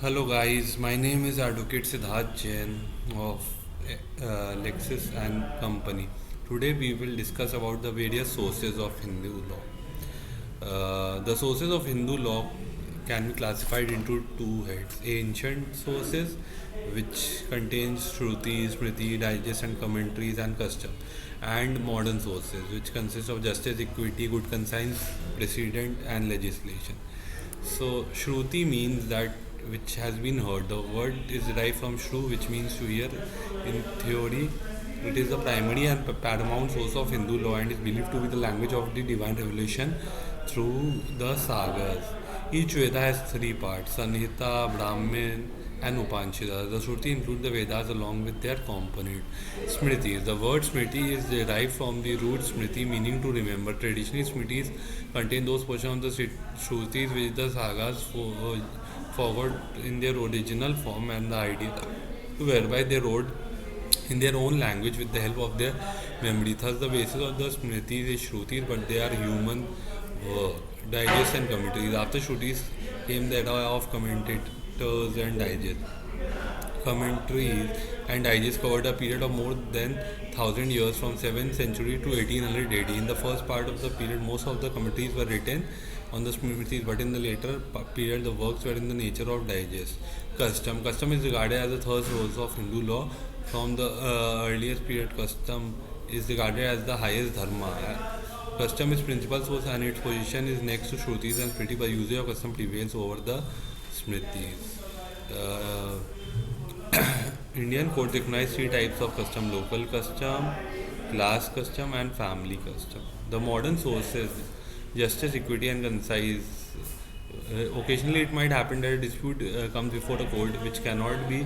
Hello guys, my name is Advocate Siddharth Jain of Lexis and Company. Today we will discuss about the various sources of Hindu law. The sources of Hindu law can be classified into two heads: ancient sources, which contains Shruti, Smriti, digest and commentaries and custom, and modern sources, which consist of justice, equity, good conscience, precedent, and legislation. So Shruti means that which has been heard. The word is derived from Shru, which means to hear. In theory, it is the primary and paramount source of Hindu law and is believed to be the language of the divine revelation through the sagas. Each Veda has three parts: Sanhita, Brahmin, and Upanishad. The Shruti include the Vedas along with their component. Smriti. The word Smriti is derived from the root Smriti, meaning to remember. Traditionally, Smritis contain those portions of the Shrutis which the sagas forward in their original form, and the idea whereby they wrote in their own language with the help of their memory. Thus, the basis of the Smritis is Shrutis, but they are human digest and commentaries. After Shrutis came the era of commentators and digest. Commentaries and digest covered a period of more than 1000 years from 7th century to 1800 AD. In the first part of the period, most of the commentaries were written on the Smritis, but in the later period, the works were in the nature of digest. Custom is regarded as the third source of Hindu law. From the earliest period, custom is regarded as the highest dharma. Custom is principal source and its position is next to Shrutis and Smriti, but usage of custom prevails over the Smritis. Uh, Indian courts recognize three types of custom: local custom, class custom, and family custom. The modern sources: justice, equity, and concise. Occasionally, it might happen that a dispute comes before a court which cannot be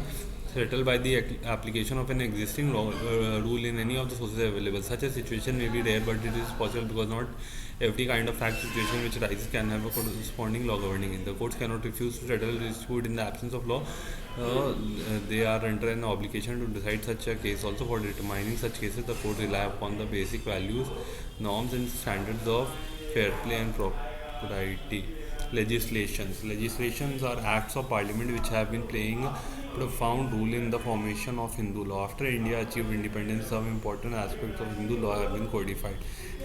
settled by the application of an existing rule in any of the sources available. Such a situation may be rare, but it is possible because not every kind of fact situation which arises can have a corresponding law governing it. The courts cannot refuse to settle a dispute in the absence of law. They are under an obligation to decide such a case. Also, for determining such cases, the court rely upon the basic values, norms, and standards of fair play and propriety. Legislations are acts of parliament which have been playing a profound role in the formation of Hindu law. After India achieved independence, some important aspects of Hindu law have been codified.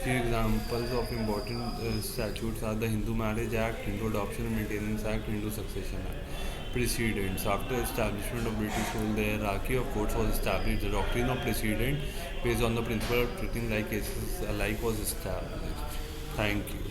Few examples of important statutes are the Hindu Marriage Act, Hindu Adoption and Maintenance Act, Hindu Succession Act. Precedents. After establishment of British rule, the hierarchy of courts was established. The doctrine of precedent, based on the principle of treating like cases alike, was established. Thank you.